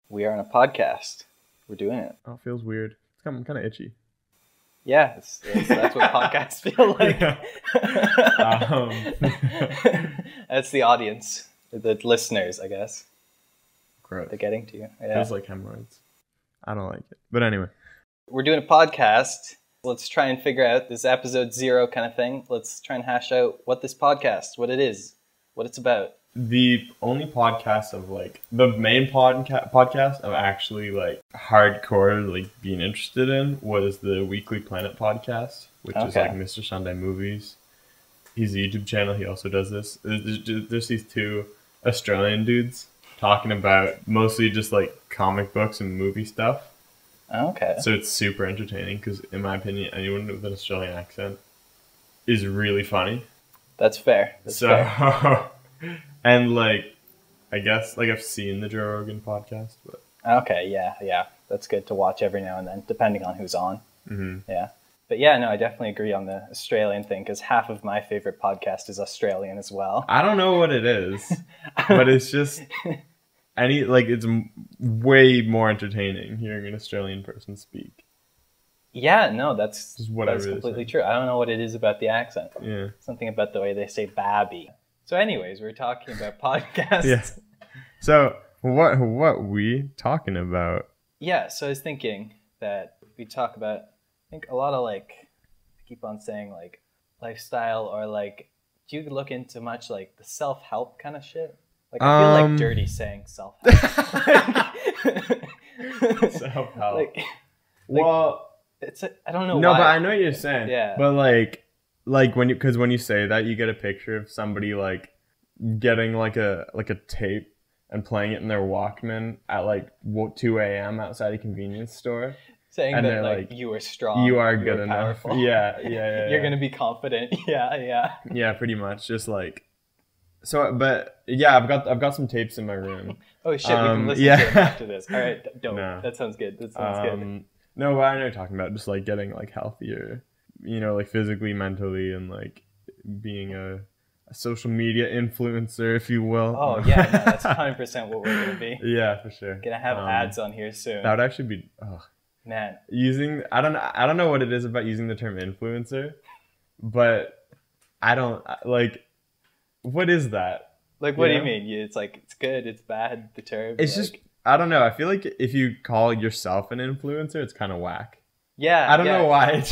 We are on a podcast. We're doing it. Oh, it feels weird. I'm kind of itchy. Yeah, that's what podcasts feel like. That's the audience, the listeners, I guess. Gross. They're getting to you. Yeah. Feels like hemorrhoids. I don't like it. But anyway. We're doing a podcast. Let's try and figure out this episode 0 kind of thing. Let's try and hash out what this podcast, what it is, what it's about. The only podcast of the main podcast of actually hardcore being interested in was the Weekly Planet podcast, which is Mr. Sunday Movies. He's a YouTube channel. He also does this. There's these two Australian dudes talking about mostly just comic books and movie stuff. Okay. So it's super entertaining because, in my opinion, anyone with an Australian accent is really funny. That's fair. That's fair. And I guess I've seen the Joe Rogan podcast, but okay, yeah, that's good to watch every now and then, depending on who's on. Mm-hmm. Yeah, but yeah, no, I definitely agree on the Australian thing because half of my favorite podcast is Australian as well. I don't know what it is, but it's just it's way more entertaining hearing an Australian person speak. Yeah, no, that's completely true. I don't know what it is about the accent. Yeah, something about the way they say "babby." So anyways, we're talking about podcasts. Yeah. So what we talking about? Yeah, so I was thinking that we talk about, I think a lot of I keep on saying lifestyle or do you look into much the self-help kind of shit? I feel dirty saying self-help. Self-help. Well, it's I don't know. No, why. but I know what you're saying. Yeah. But when you say that, you get a picture of somebody getting a tape and playing it in their Walkman at 2 a.m. outside a convenience store, saying and that you are strong, you are good enough. Powerful. Yeah. You're gonna be confident. Yeah. Yeah, pretty much. Just so, but yeah, I've got some tapes in my room. Oh shit, we can listen to them after this. All right, dope. No. That sounds good. Good. No, but I know you're talking about just getting healthier, physically, mentally, and being a social media influencer, if you will. Oh yeah, no, that's 100% what we're gonna be. Yeah, for sure. Gonna have ads on here soon. That would actually be man. I don't know what it is about using the term influencer, but I don't what is that? What do you mean? It's it's good, it's bad, the term. It's just I don't know. I feel like if you call yourself an influencer, it's kind of whack. Yeah. I don't know why. It's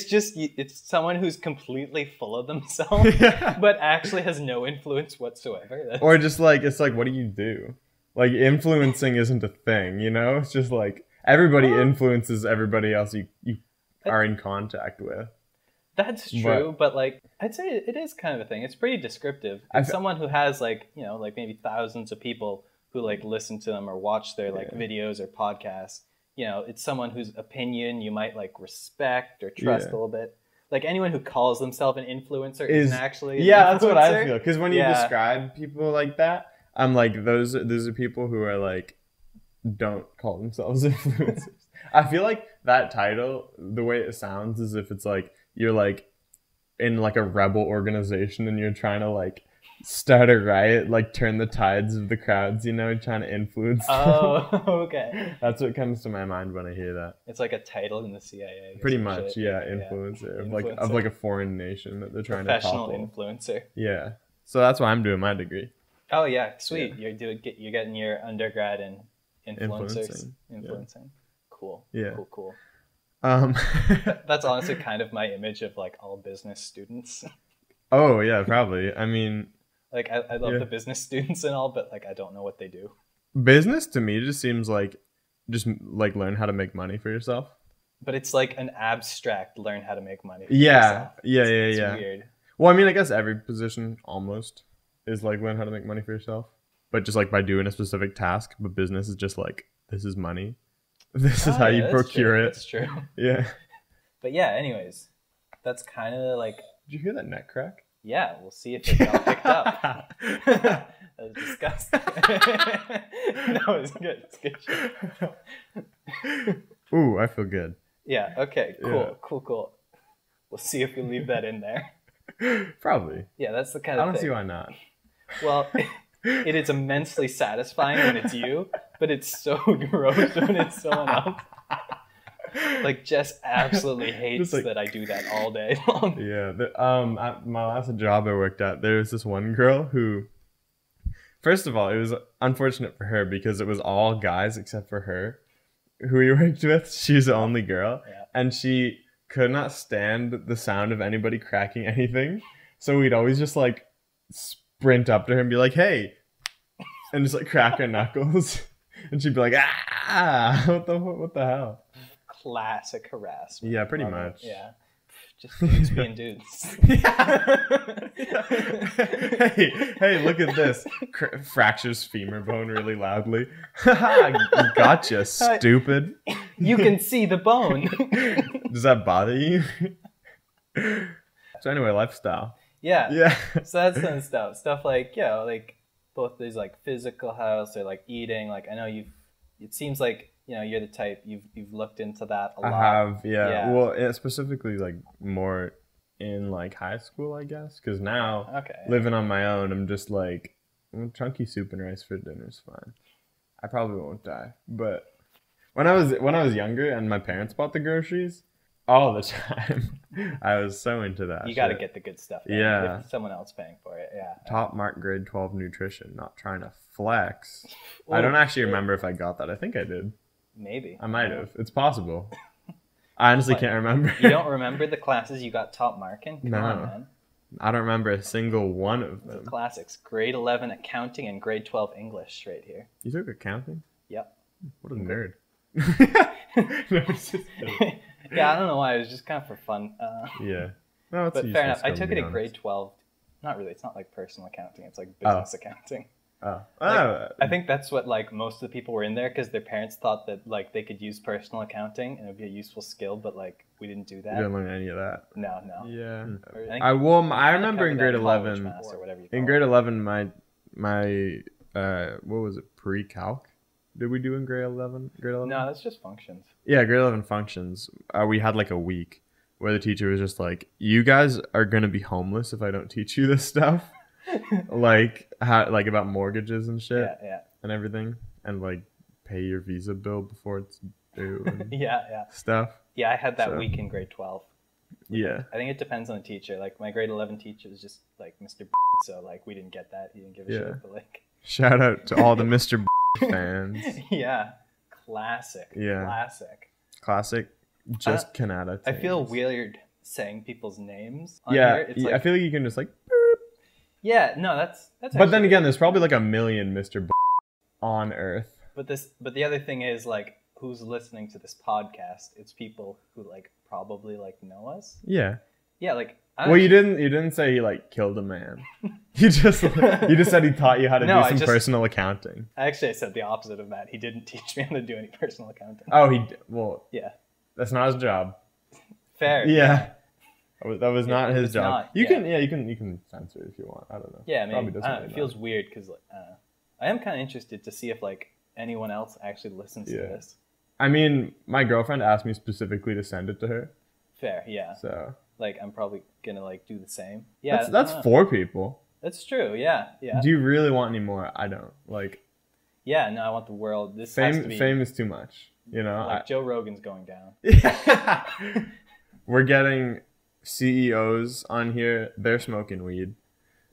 just it's someone who's completely full of themselves, but actually has no influence whatsoever. Or just it's what do you do? Influencing isn't a thing, It's just everybody influences everybody else you are in contact with. That's true, but I'd say it is kind of a thing. It's pretty descriptive. It's someone who has maybe thousands of people who listen to them or watch their videos or podcasts. It's someone whose opinion you might respect or trust a little bit. Anyone who calls themselves an influencer isn't actually an influencer. That's what I feel. Because when you describe people like that, I'm those are people who are don't call themselves influencers. I feel that title, the way it sounds, is if it's you're in a rebel organization and you're trying to start a riot, turn the tides of the crowds, trying to influence them. Oh, okay. That's what comes to my mind when I hear that. It's a title in the CIA. Pretty much, yeah, influencer. Of a foreign nation that they're trying to topple. Professional influencer. Yeah. So that's why I'm doing my degree. Oh yeah, sweet. Yeah. You're getting your undergrad in influencing. Yeah. Cool. Yeah. Cool. That's honestly kind of my image of all business students. Oh yeah, probably. I mean, I love the business students and all, but I don't know what they do. Business to me just seems just learn how to make money for yourself. But it's an abstract learn how to make money for yourself. Yeah. It's weird. Well, I mean, I guess every position almost is learn how to make money for yourself, but just by doing a specific task. But business is just this is money. This is how you procure it. That's true. Yeah. But yeah, anyways, that's kind of Did you hear that net crack? Yeah, we'll see if it got picked up. That was disgusting. No, it's good. It's good shit. Ooh, I feel good. Yeah, okay, cool, Yeah. cool. We'll see if we leave that in there. Probably. Yeah, that's the kind of I don't thing. see why not. Well, It is immensely satisfying when it's you, but it's so gross when it's someone else. Like, Jess absolutely hates that I do that all day long. Yeah. At my last job I worked at, there was this one girl who, first of all, it was unfortunate for her because it was all guys except for her who we worked with. She's the only girl. Yeah. And she could not stand the sound of anybody cracking anything. So we'd always just like sprint up to her and be like, hey, and just like crack her knuckles. And she'd be like, ah, what the hell? Classic harassment. Yeah, pretty much. Yeah. Just dudes being dudes. hey, look at this. Fractures femur bone really loudly. Gotcha, stupid. You can see the bone. Does that bother you? So anyway, lifestyle. Yeah. So that's some stuff. Stuff like, like both these like physical health or like eating. Like I know it seems like, you're the type, you've looked into that a lot. I have, yeah. Well, specifically like more in like high school, I guess. Because now, living on my own, I'm just like, chunky soup and rice for dinner is fine. I probably won't die. But when I was younger and my parents bought the groceries, all the time, I was so into that. You got to get the good stuff. Yeah. If someone else paying for it, yeah. Top mark grade 12 nutrition, not trying to flex. I don't actually remember if I got that. I think I did. Maybe. I might have. It's possible. I honestly can't remember. You don't remember the classes you got top mark in? Come on, man. I don't remember a single one of them. The classics. Grade 11 accounting and grade 12 English right here. You took accounting? Yep. What a nerd. Yeah, I don't know why. It was just kind of for fun. Yeah. No, but fair enough. I took it at grade 12. Not really. It's not like personal accounting. It's like business accounting. I think that's what like most of the people were in there because their parents thought that like they could use personal accounting and it would be a useful skill, but like we didn't do that. You didn't learn any of that. No. Yeah. I remember in grade 11. In grade 11, my what was it? Pre-calc. Did we do in grade 11? No, that's just functions. Yeah, grade 11 functions. We had like a week where the teacher was just like, "You guys are gonna be homeless if I don't teach you this stuff." like about mortgages and shit, and everything, and like pay your visa bill before it's due. And stuff. Yeah, I had that week in grade 12. Yeah, I think it depends on the teacher. Like my grade 11 teacher was just like Mr. So like we didn't get that. He didn't give a shit. But like, shout out to all the Mr. fans. Yeah, classic. Yeah, classic. Just Canada. I feel weird saying people's names. On here. It's like, I feel like you can just like. Yeah, no, that's. But then again, there's probably like a million Mr. on Earth. But the other thing is like, who's listening to this podcast? It's people who like probably like know us. Yeah. Yeah, like. You didn't say he like killed a man. you just said he taught you how to do some personal accounting. Actually, I said the opposite of that. He didn't teach me how to do any personal accounting. Oh, yeah. That's not his job. Fair. Yeah. That was not his job. You can censor it if you want. I don't know. Yeah, maybe. It feels weird because I am kind of interested to see if like anyone else actually listens to this. I mean, my girlfriend asked me specifically to send it to her. Fair, yeah. So like, I'm probably gonna like do the same. Yeah, that's 4 people. That's true. Yeah. Do you really want any more? I don't like. Yeah, no, I want the world. This fame. Has to be, fame is too much. Like Joe Rogan's going down. We're getting CEOs on here. They're smoking weed.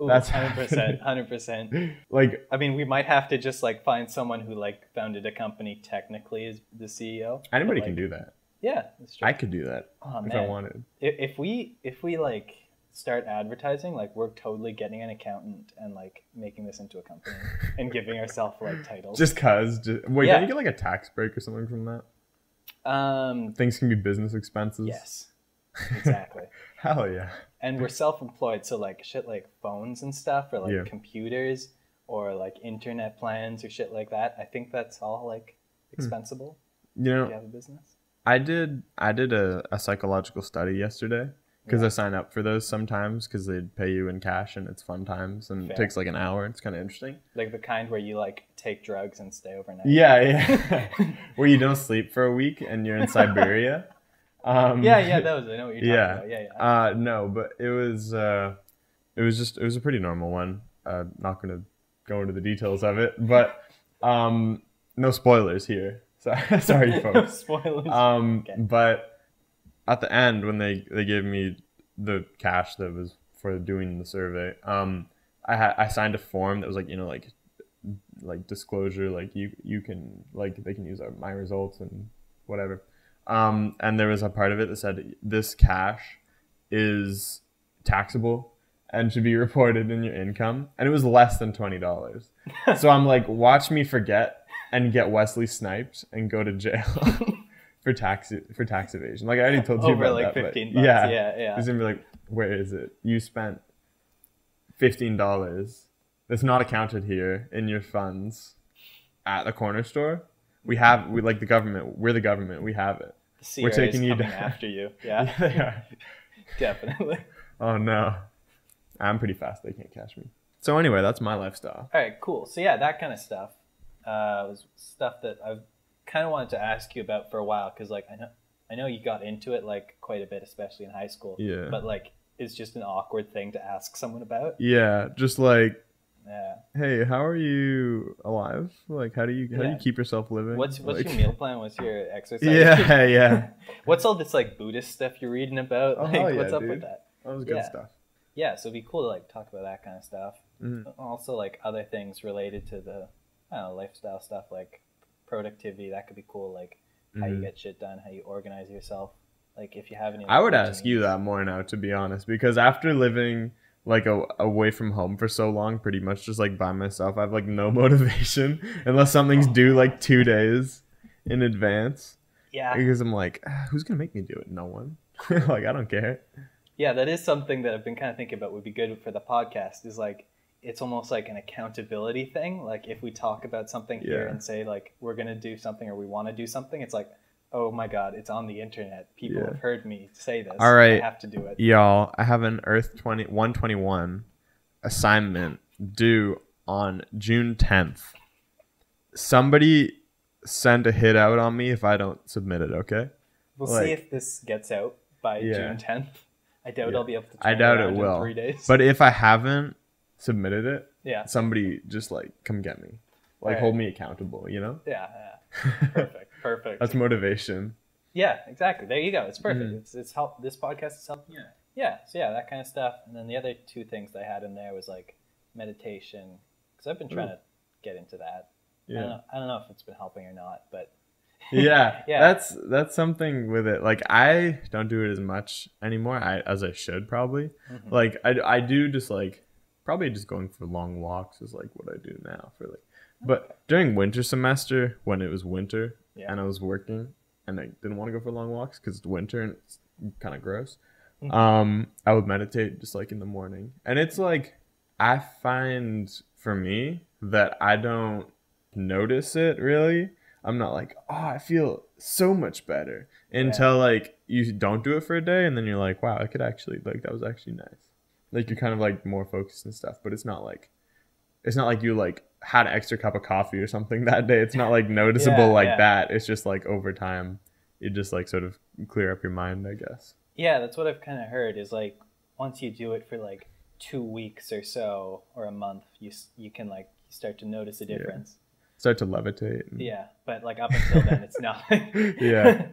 Ooh, that's 100%. Like, I mean, we might have to just like find someone who like founded a company technically as the CEO. Anybody can do that. Yeah, that's true. I could do that if I wanted. If we like start advertising, like we're totally getting an accountant and like making this into a company and giving ourselves like titles. Just cause. Wait, don't you get like a tax break or something from that? Things can be business expenses. Yes, exactly. Hell yeah. And we're self-employed, so like shit like phones and stuff, or like computers, or like internet plans or shit like that. I think that's all like expensible. If you have a business. I did a psychological study yesterday because I sign up for those sometimes because they'd pay you in cash and it's fun times and it takes like an hour. It's kind of interesting. Like the kind where you like take drugs and stay overnight. Yeah. Where you don't sleep for a week and you're in Siberia. That was. I know what you're talking about. Yeah. No, but it was a pretty normal one. Not gonna go into the details of it, but no spoilers here. Sorry, folks. No spoilers. Okay. But at the end, when they gave me the cash that was for doing the survey, I signed a form that was like disclosure, like you can, like, they can use my results and whatever. And there was a part of it that said this cash is taxable and should be reported in your income, and it was less than $20. So I'm like, watch me forget and get Wesley sniped and go to jail for tax evasion. Like I already told you about like that. $15. Yeah. He's gonna be like, where is it? You spent $15. That's not accounted here in your funds at the corner store. We like the government. We're the government. We have it. The CRA taking you down after you. Yeah. Yeah, they are. Definitely. Oh no, I'm pretty fast. They can't catch me. So anyway, that's my lifestyle. All right, cool. So yeah, that kind of stuff was stuff that I've kind of wanted to ask you about for a while, because like I know you got into it like quite a bit, especially in high school. Yeah. But like, it's just an awkward thing to ask someone about. Yeah, just like, yeah, hey, how are you alive? Like, how do you keep yourself living? What's like, your meal plan? What's your exercise? Yeah. What's all this like Buddhist stuff you're reading about? Oh, Like, yeah, what's up dude. with that? That was good stuff. Yeah, so it'd be cool to like talk about that kind of stuff. Mm-hmm. Also like other things related to the, I don't know, lifestyle stuff, like productivity. That could be cool. Like how you get shit done, how you organize yourself. Like if you have any. Like, I would ask you that more now, to be honest, because after living like away from home for so long, pretty much just like by myself, I have like no motivation unless something's due like 2 days in advance. Yeah. Because I'm like, who's gonna make me do it? No one. Like I don't care. Yeah, that is something that I've been kind of thinking about would be good for the podcast, is like, it's almost like an accountability thing. Like if we talk about something here and say like, we're going to do something or we want to do something, it's like, oh my God, it's on the internet. People have heard me say this. All right. I have to do it. Y'all, I have an Earth 121 assignment due on June 10th. Somebody send a hit out on me if I don't submit it, okay? We'll see if this gets out by June 10th. I doubt I'll be able to turn I doubt it will. in 3 days. But if I haven't submitted it, yeah, somebody just like come get me. Like hold me accountable, you know? Yeah. Perfect. That's motivation. Yeah, exactly. There you go. It's perfect. It's help. This podcast is helping. Yeah. So yeah, that kind of stuff. And then the other two things I had in there was like meditation, because I've been trying to get into that. Yeah. I don't know if it's been helping or not, but yeah. That's something with it. Like I don't do it as much anymore as I should probably. Mm-hmm. Like I do just like probably just going for long walks is like what I do now for like. But during winter semester, when it was winter and I was working and I didn't want to go for long walks because it's winter and it's kind of gross, I would meditate just like in the morning. And it's like, I find for me that I don't notice it really. I'm not like, oh, I feel so much better until like you don't do it for a day and then you're like, wow, I could actually, like, that was actually nice. Like you're kind of like more focused and stuff, but it's not like you like had an extra cup of coffee or something that day. It's not like noticeable that. It's just like over time, you just like sort of clear up your mind, I guess. Yeah, that's what I've kind of heard is like once you do it for like 2 weeks or so or a month, you can like start to notice a difference. Start to levitate. Yeah, but like up until then, it's nothing. Yeah.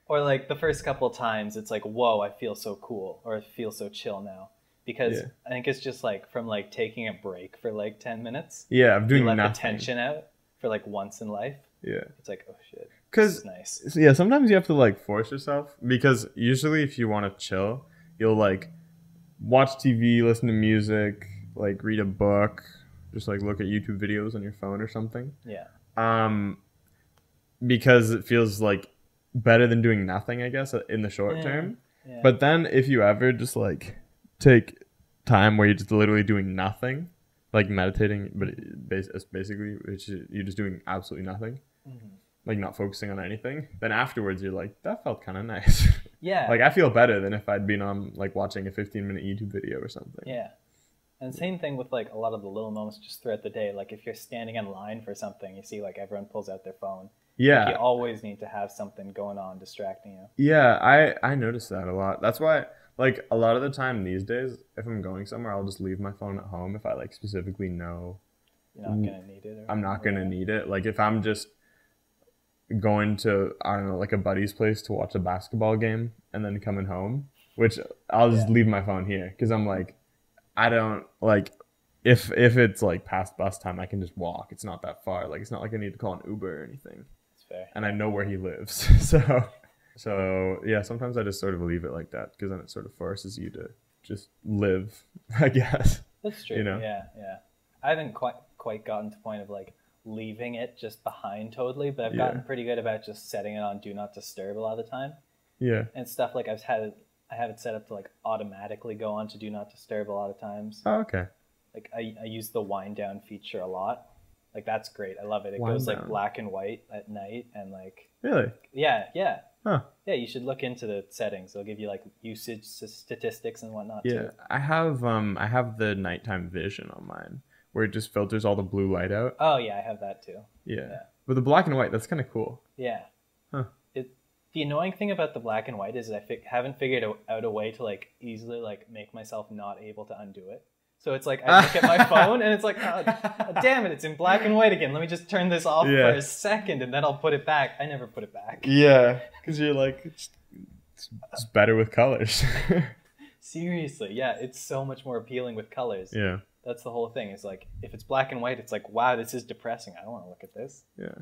Or like the first couple times, it's like, whoa, I feel so cool, or I feel so chill now. Because I think it's just like from like taking a break for like 10 minutes. Yeah, I'm doing nothing. Let the tension out for like once in life. Yeah. It's like, oh shit. Because nice. Yeah, sometimes you have to like force yourself, because usually if you want to chill, you'll like watch TV, listen to music, like read a book, just like look at YouTube videos on your phone or something. Yeah. Because it feels like better than doing nothing, I guess, in the short term. Yeah. But then if you ever just like take time where you're just literally doing nothing, like meditating, but basically you're just doing absolutely nothing, like not focusing on anything, then afterwards you're like, that felt kind of nice. Yeah. Like I feel better than if I'd been on like watching a 15-minute YouTube video or something. Yeah. And same thing with like a lot of the little moments just throughout the day. Like if you're standing in line for something, you see like everyone pulls out their phone. Yeah. Like, you always need to have something going on distracting you. Yeah, I notice that a lot. That's why like a lot of the time these days, if I'm going somewhere, I'll just leave my phone at home if I like specifically know You're not gonna need it. I'm not gonna need it. Like if I'm just going to, I don't know, like a buddy's place to watch a basketball game and then coming home, which I'll just leave my phone here because I'm like, I don't like if it's like past bus time, I can just walk. It's not that far. Like it's not like I need to call an Uber or anything. That's fair. And I know where he lives. So yeah, sometimes I just sort of leave it like that because then it sort of forces you to just live, I guess. That's true. You know? Yeah. I haven't quite gotten to the point of like leaving it just behind totally, but I've gotten pretty good about just setting it on do not disturb a lot of the time. Yeah. And stuff like I have it set up to like automatically go on to do not disturb a lot of times. Oh, okay. Like I use the wind down feature a lot. Like that's great. I love it. It goes like black and white at night and like. Really? Yeah. Huh. Yeah, you should look into the settings. It'll give you like usage statistics and whatnot. Yeah, too. I have the nighttime vision on mine where it just filters all the blue light out. Oh yeah, I have that too. Yeah. But the black and white, that's kind of cool. Yeah. Huh. The annoying thing about the black and white is I haven't figured out a way to like easily like make myself not able to undo it. So it's like I look at my phone and it's like, oh, damn it, it's in black and white again. Let me just turn this off for a second and then I'll put it back. I never put it back. Yeah, because you're like, it's better with colors. Seriously, yeah, it's so much more appealing with colors. Yeah. That's the whole thing. It's like, if it's black and white, it's like, wow, this is depressing. I don't want to look at this. Yeah.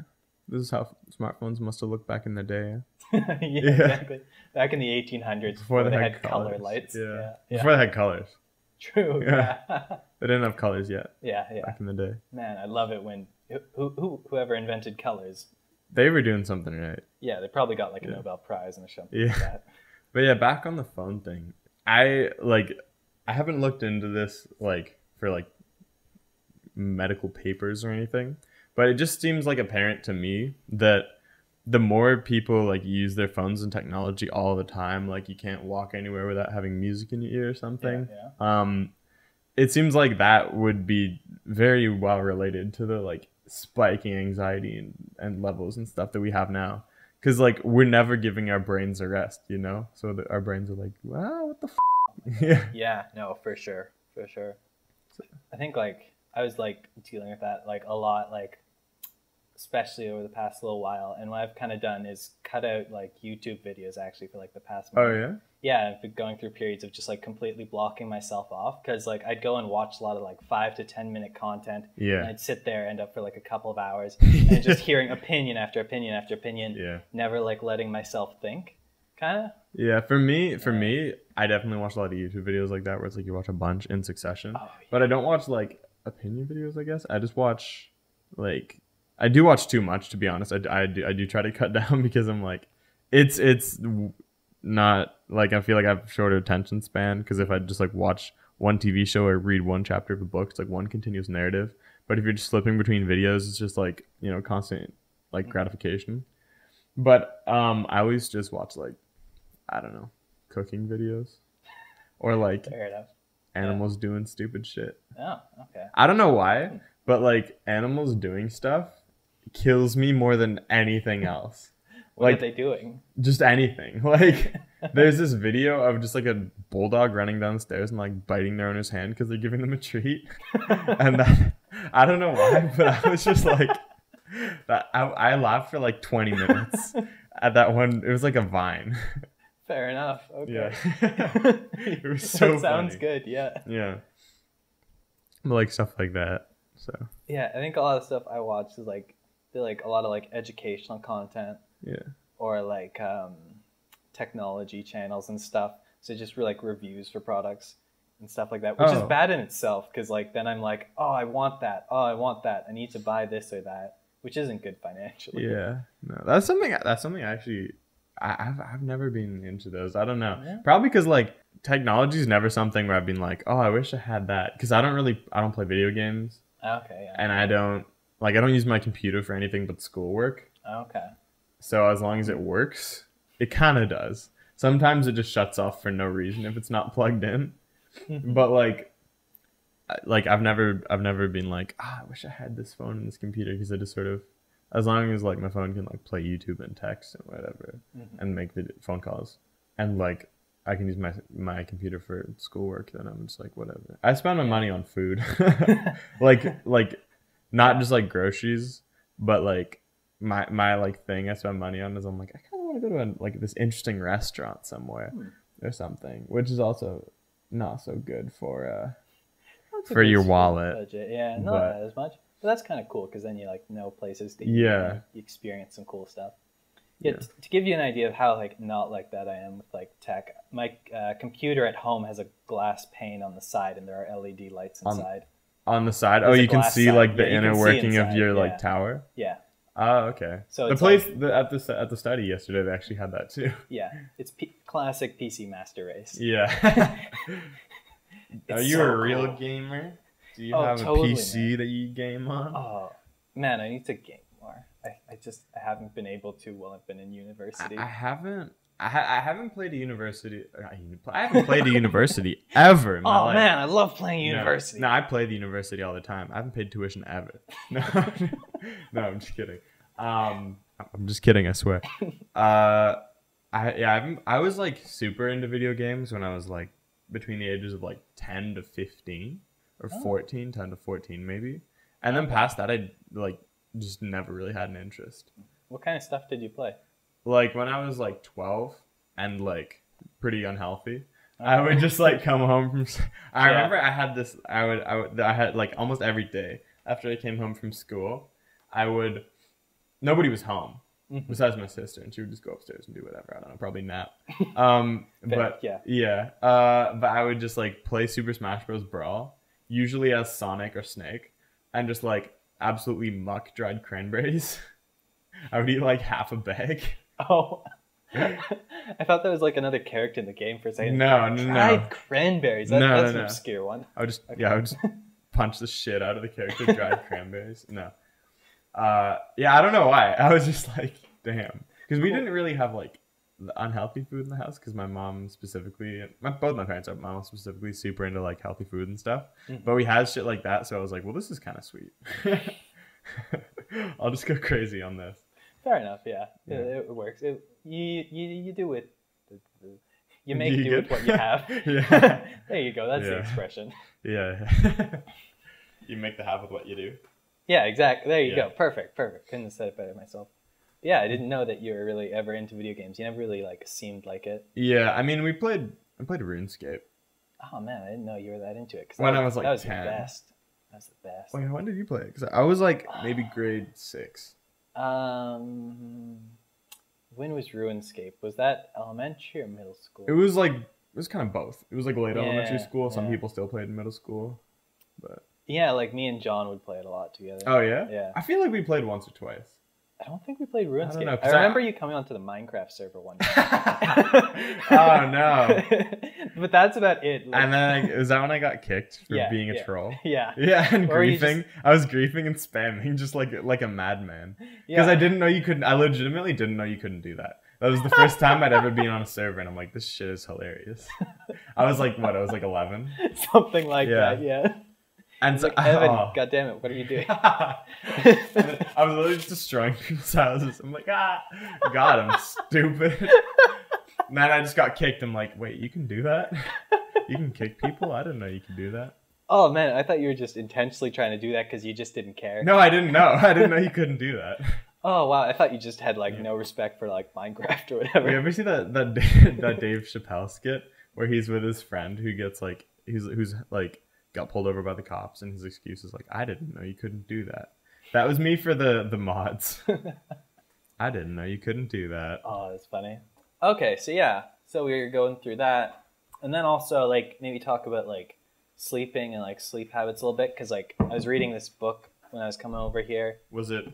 This is how smartphones must have looked back in the day. Yeah, exactly. Back in the 1800s, before they had color lights. Yeah. Before they had colors. True. Yeah. They didn't have colors yet. Yeah. Back in the day. Man, I love it when whoever invented colors. They were doing something right. Yeah, they probably got like a Nobel Prize and something like that. But yeah, back on the phone thing. I haven't looked into this like for like medical papers or anything, but it just seems like apparent to me that the more people like use their phones and technology all the time, like you can't walk anywhere without having music in your ear or something. Yeah. It seems like that would be very well related to the like spiking anxiety and levels and stuff that we have now. Because like we're never giving our brains a rest, you know? So that our brains are like, wow, what the f? Yeah, no, for sure. I think like I was like dealing with that like a lot, like especially over the past little while. And what I've kind of done is cut out like YouTube videos actually for like the past month. Oh yeah? Yeah, I've been going through periods of just like completely blocking myself off because like I'd go and watch a lot of like 5 to 10 minute content. Yeah. And I'd sit there, end up for like a couple of hours and just hearing opinion after opinion after opinion. Yeah. Never like letting myself think, kind of. Yeah, for me, I definitely watch a lot of YouTube videos like that where it's like you watch a bunch in succession. Oh, yeah. But I don't watch like opinion videos, I guess. I just watch like I do watch too much, to be honest. I do try to cut down because I'm like it's not like I feel like I have shorter attention span because if I just like watch one TV show or read one chapter of a book, it's like one continuous narrative. But if you're just flipping between videos, it's just like, you know, constant like gratification. But I always just watch like, I don't know, cooking videos or like animals doing stupid shit. Oh, okay. I don't know why, but like animals doing stuff kills me more than anything else. What are they doing? Just anything. Like, there's this video of just like a bulldog running downstairs and like biting their owner's hand because they're giving them a treat. And I don't know why, but I was just like, I laughed for like 20 minutes at that one. It was like a Vine. Fair enough. Okay. Yeah. It was so That sounds funny. good. Yeah. Yeah. But like stuff like that. So. Yeah, I think a lot of stuff I watch is like a lot of like educational content. Yeah. Or like technology channels and stuff. So just like reviews for products and stuff like that, which is bad in itself because like then I'm like, oh, I want that. Oh, I want that. I need to buy this or that, which isn't good financially. Yeah. No, that's something actually I've never been into those. I don't know. Yeah. Probably because like technology is never something where I've been like, oh, I wish I had that, because I don't play video games. Okay. Yeah. And I don't use my computer for anything but schoolwork. Okay. So as long as it works, it kind of does. Sometimes it just shuts off for no reason if it's not plugged in. But like I've never been like, I wish I had this phone and this computer, because I just sort of, as long as like my phone can like play YouTube and text and whatever, and make phone calls, and like I can use my computer for schoolwork, then I'm just like, whatever. I spend my money on food, like Not just like groceries, but like my like thing I spend money on is I'm like, I kind of want to go to like this interesting restaurant somewhere or something, which is also not so good for your wallet. Budget. Yeah, not as much. But that's kind of cool because then you like know places that you experience some cool stuff. Yeah, to give you an idea of how like not like that I am with like tech, my computer at home has a glass pane on the side and there are LED lights inside. On the side? There's you can see like the inner working of your like tower? Yeah. Oh, okay. So the place at the study yesterday, they actually had that too. Yeah, it's classic PC Master Race. Yeah. Are you a real gamer? Do you have totally, a PC that you game on? Oh man, I need to game more. I haven't been able to while I've been in university. I haven't played a university. I haven't played a university ever in my life. Man, I love playing university. No, I play the university all the time. I haven't paid tuition ever. No, no, I'm just kidding. I'm just kidding. I swear. I was like super into video games when I was like between the ages of like 10 to 15 or 14, 10 to 14 maybe, and then past that I like just never really had an interest. What kind of stuff did you play? Like when I was like 12 and like pretty unhealthy, I would just like come home from. I remember I had this. I had like almost every day after I came home from school, nobody was home besides my sister, and she would just go upstairs and do whatever. I don't know, probably nap. But but I would just like play Super Smash Bros. Brawl, usually as Sonic or Snake, and just like absolutely muck dried cranberries. I would eat like half a bag. Oh, I thought that was like another character in the game for a second. No. Dried cranberries. That's an obscure one. I would just punch the shit out of the character. Dried cranberries. No. I don't know why. I was just like, damn, because we didn't really have like unhealthy food in the house because my mom specifically, both my parents are. My mom specifically super into like healthy food and stuff. But we had shit like that, so I was like, well, this is kind of sweet. I'll just go crazy on this. Fair enough, yeah. It works. You do it. You make do with what you have. Yeah. There you go. That's the expression. Yeah. You make the have with what you do. Yeah, exactly. There you go. Perfect. Couldn't have said it better myself. Yeah, I didn't know that you were really ever into video games. You never really like seemed like it. Yeah, I mean, I played RuneScape. Oh man, I didn't know you were that into it. When I was like 10. That was the best. That was the best. Wait, when did you play it? Because I was like maybe grade 6. When was RuneScape? Was that elementary or middle school? It was kind of both. It was like late elementary school. Some people still played in middle school, but yeah, like me and John would play it a lot together. Oh yeah? Yeah. I feel like we played once or twice. I don't think we played RuneScape. I remember you coming onto the Minecraft server one day. Oh no! But that's about it. Like, and then is that when I got kicked for being a troll? Yeah. Yeah, and griefing. I was griefing and spamming just like a madman. Because I didn't know you couldn't. I legitimately didn't know you couldn't do that. That was the first time I'd ever been on a server, and I'm like, this shit is hilarious. I was like, what? I was like 11. Something like that. Yeah. And like, Evan, God damn it, what are you doing? I was literally just destroying people's houses. I'm like, God, I'm stupid. And then I just got kicked. I'm like, wait, you can do that? You can kick people? I didn't know you could do that. Oh man, I thought you were just intentionally trying to do that because you just didn't care. No, I didn't know. I didn't know you couldn't do that. Oh wow, I thought you just had like no respect for like Minecraft or whatever. You ever see that Dave Chappelle skit where he's with his friend who gets like who's like got pulled over by the cops, and his excuse is like, I didn't know you couldn't do that. That was me for the mods. I didn't know you couldn't do that. Oh, that's funny. Okay, so we were going through that, and then also like maybe talk about like sleeping and like sleep habits a little bit, because like I was reading this book when I was coming over here. Was it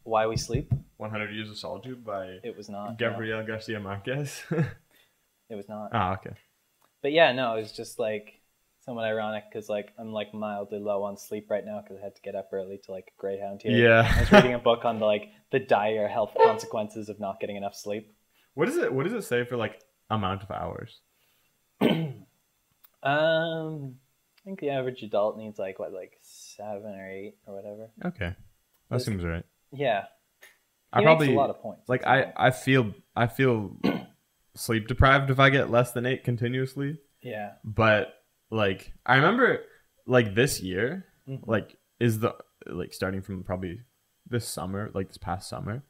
Why We Sleep? 100 Years of Solitude by It was not Gabriel Garcia Marquez? It was not. Oh, okay. But yeah, no, it was just like somewhat ironic because like I'm like mildly low on sleep right now because I had to get up early to like Greyhound here. Yeah. I was reading a book on the dire health consequences of not getting enough sleep. What does it say for like amount of hours? I think the average adult needs like 7 or 8 or whatever. Okay, that seems right. Yeah, I probably makes a lot of points. Like I feel sleep deprived if I get less than 8 continuously. Yeah, but like I remember like this year, like like starting from probably this summer, like this past summer,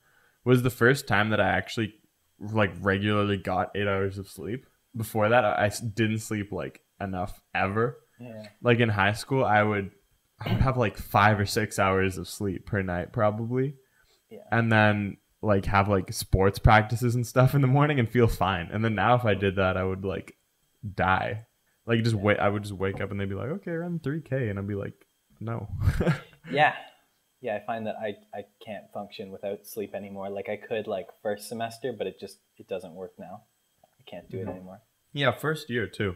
was the first time that I actually like regularly got 8 hours of sleep. Before that, I didn't sleep like enough ever. Yeah. Like in high school, I would have like 5 or 6 hours of sleep per night probably. Yeah. And then like have like sports practices and stuff in the morning and feel fine. And then now if I did that, I would like die. Like just wait. I would just wake up and they'd be like, okay, run 3K. And I'd be like, no. Yeah. Yeah, I find that I can't function without sleep anymore. Like I could like first semester, but it doesn't work now. I can't do it anymore. Yeah, first year too.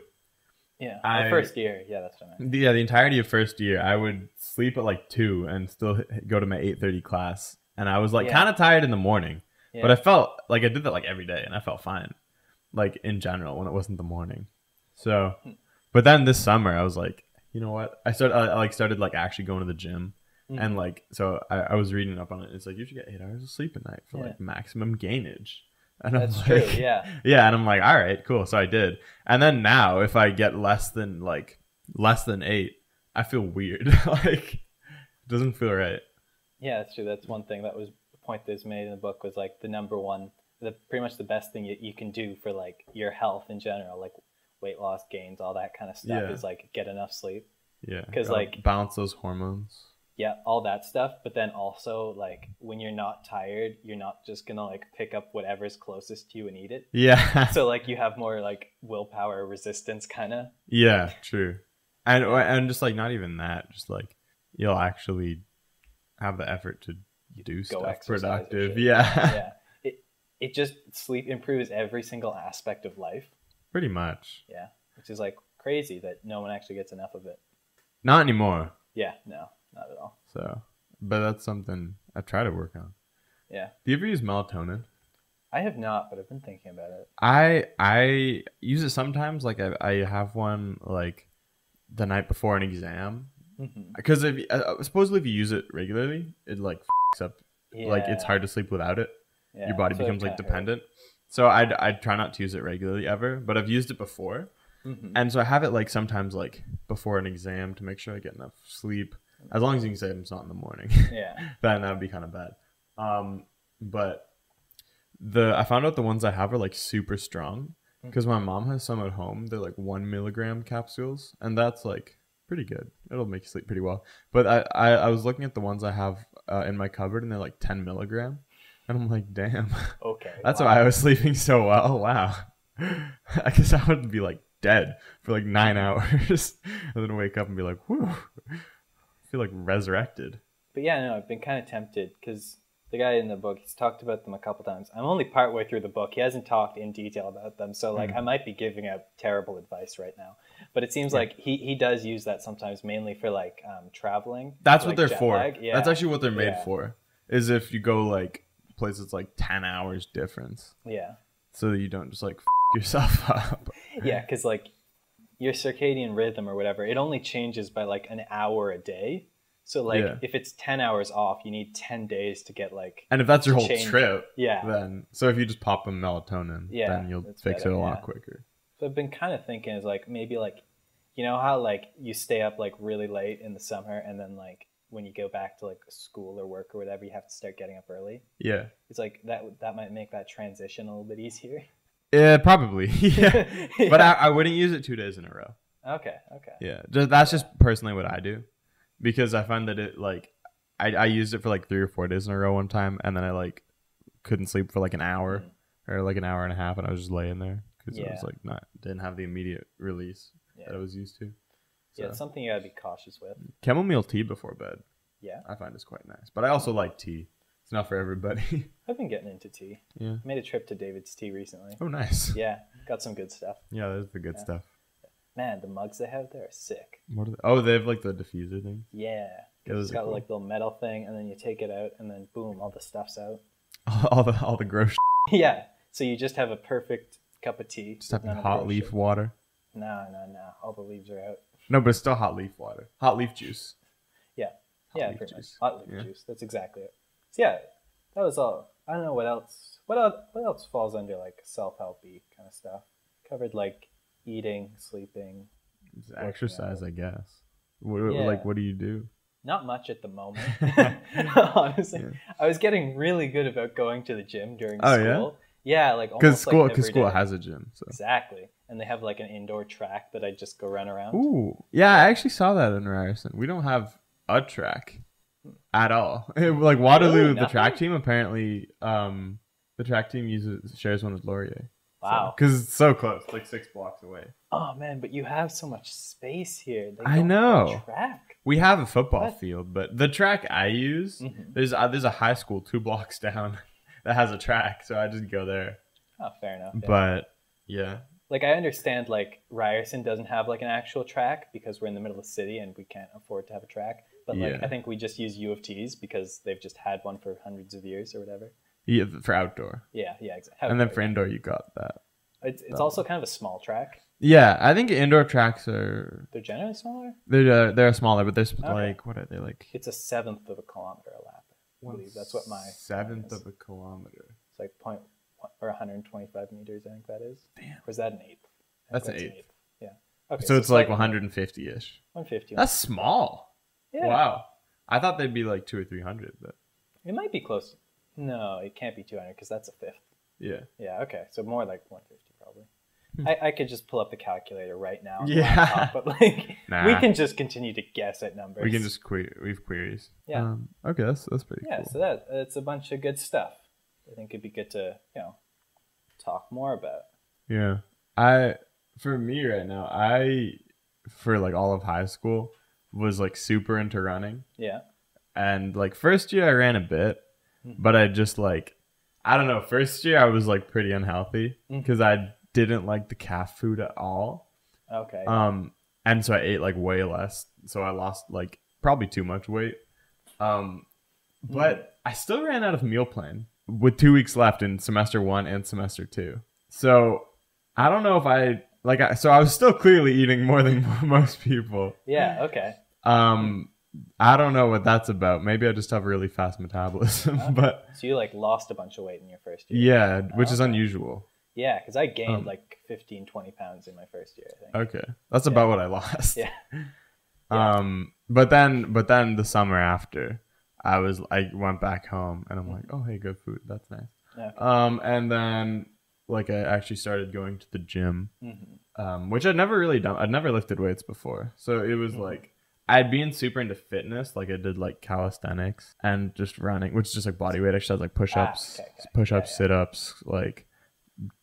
Yeah, first year. Yeah, that's what I meant. Yeah, the entirety of first year, I would sleep at like 2 and still go to my 8:30 class. And I was like kind of tired in the morning, but I felt like I did that like every day and I felt fine, like in general when it wasn't the morning. So, but then this summer I was like, you know what? I started like actually going to the gym. And like, so I was reading up on it. It's like, you should get 8 hours of sleep a night for like maximum gainage. And that's I'm true. like, Yeah. Yeah. And I'm like, all right, cool. So I did. And then now if I get less than 8, I feel weird. Like, it doesn't feel right. Yeah, that's true. That's one thing that was the point that was made in the book was like the number one, pretty much the best thing you can do for like your health in general, like weight loss, gains, all that kind of stuff is like get enough sleep. Yeah. Because like balance those hormones. Yeah, all that stuff. But then also like when you're not tired, you're not just gonna like pick up whatever's closest to you and eat it. Yeah. So like you have more like willpower resistance kind of. Yeah, true. And just like not even that, just like you'll actually have the effort to do stuff productive. Yeah. Yeah. It just sleep improves every single aspect of life. Pretty much. Yeah. Which is like crazy that no one actually gets enough of it. Not anymore. Yeah, no, not at all. So, but that's something I try to work on. Yeah. Do you ever use melatonin? I have not, but I've been thinking about it. I use it sometimes. Like I have one like the night before an exam. Because supposedly if you use it regularly, it like f***s up. Yeah. Like it's hard to sleep without it. Yeah, your body becomes like dependent. So I try not to use it regularly ever, but I've used it before. And so I have it like sometimes like before an exam to make sure I get enough sleep. As long as you can say it's not in the morning. Yeah. Then that would be kind of bad. But I found out the ones I have are like super strong because my mom has some at home. They're like 1 milligram capsules, and that's like pretty good. It'll make you sleep pretty well. But I was looking at the ones I have in my cupboard, and they're like 10 milligram. And I'm like, damn. Okay. That's why I was sleeping so well. Wow. I guess I would be like dead for like 9 hours and then wake up and be like, whew. I feel like resurrected. But yeah, no, I've been kind of tempted because the guy in the book, he's talked about them a couple times. I'm only partway through the book. He hasn't talked in detail about them. So like I might be giving out terrible advice right now. But it seems like he does use that sometimes mainly for like traveling. That's what like they're for. Yeah. That's actually what they're made for. Is if you go like places like 10 hours difference. Yeah. So that you don't just like f*** yourself up. Yeah, because like your circadian rhythm or whatever, it only changes by like an hour a day. So like if it's 10 hours off, you need 10 days to get like. And if that's your whole trip, yeah. Then so if you just pop them melatonin, then you'll fix it a lot quicker. So I've been kind of thinking is like maybe like, you know how like you stay up like really late in the summer and then like when you go back to like school or work or whatever, you have to start getting up early. Yeah. It's like that might make that transition a little bit easier. Yeah, probably. Yeah. But I wouldn't use it 2 days in a row. Okay. Yeah. That's just personally what I do. Because I find that it like, I used it for like 3 or 4 days in a row one time. And then I like couldn't sleep for like an hour or like an hour and a half. And I was just laying there because I was like didn't have the immediate release that I was used to. So. Yeah, it's something you gotta be cautious with. Chamomile tea before bed. Yeah. I find it's quite nice. But I also like tea. It's not for everybody. I've been getting into tea. Yeah. Made a trip to David's Tea recently. Oh, nice. Yeah, got some good stuff. Yeah, that's the good stuff. Man, the mugs they have there are sick. What are they? Oh, they have like the diffuser thing? Yeah. It's got like the little metal thing, and then you take it out, and then boom, all the stuff's out. all the gross Yeah. So you just have a perfect cup of tea. Just having hot leaf water? No. All the leaves are out. No, but it's still hot leaf water. Hot leaf juice. Yeah. Hot pretty juice. much. Hot leaf juice. That's exactly it. So yeah, that was all. I don't know what else. What else falls under like self-helpy kind of stuff? Covered like eating, sleeping, exercise, I guess. What do you do? Not much at the moment. Honestly, I was getting really good about going to the gym during school. Yeah, like almost because school has a gym. So. Exactly, and they have like an indoor track that I just go run around. Ooh, yeah, I actually saw that in Ryerson. We don't have a track at all. Like Waterloo, really? The track team apparently, the track team shares one with Laurier. Wow, because it's so close, like 6 blocks away. Oh man, but you have so much space here. I know. Track. We have a football field, but the track I use, there's a high school 2 blocks down that has a track, so I just go there. Oh, fair enough. Yeah. But yeah, like I understand, like Ryerson doesn't have like an actual track because we're in the middle of the city and we can't afford to have a track. But like I think we just use U of T's because they've just had one for hundreds of years or whatever. Yeah, for outdoor. Yeah, exactly. And then for indoor, you got that. It's also kind of a small track. Yeah, I think indoor tracks are. They're generally smaller. They're smaller, but they're like what are they like? It's 1/7 of a kilometer a lap. I believe that's what my 1/7 of a kilometer. It's like 125 meters. I think that is. Damn. Or is that an eighth? That's an eighth. Yeah. Okay. So it's like 150-ish. 150. That's small. Yeah. Wow. I thought they'd be like 200 or 300, but it might be close. No, it can't be 200 because that's 1/5. Yeah. Yeah. Okay. So more like 150 probably. I could just pull up the calculator right now. Yeah. Laptop, but like we can just continue to guess at numbers. We can just we have queries. Yeah. Okay, that's pretty cool. Yeah. So it's a bunch of good stuff. I think it'd be good to talk more about. Yeah. For me right now, for like all of high school was like super into running. Yeah. And like first year I ran a bit, but I just like I don't know. First year I was like pretty unhealthy because I didn't like the calf food at all. Okay. And so I ate like way less. So I lost like probably too much weight. But I still ran out of meal plan with 2 weeks left in semester 1 and semester 2. So I don't know if I was still clearly eating more than most people. Yeah. Okay. I don't know what that's about. Maybe I just have a really fast metabolism. Okay. But so you like lost a bunch of weight in your first year. Yeah, which is unusual. Yeah, because I gained like 15, 20 pounds in my first year, I think. Okay. That's about what I lost. Yeah. But then the summer after, I went back home and I'm like, oh, hey, good food. That's nice. Okay. And then like I actually started going to the gym, which I'd never really done. I'd never lifted weights before. So it was like, I'd been super into fitness. Like I did like calisthenics and just running, which is just like body weight exercise, like push-ups, sit-ups, like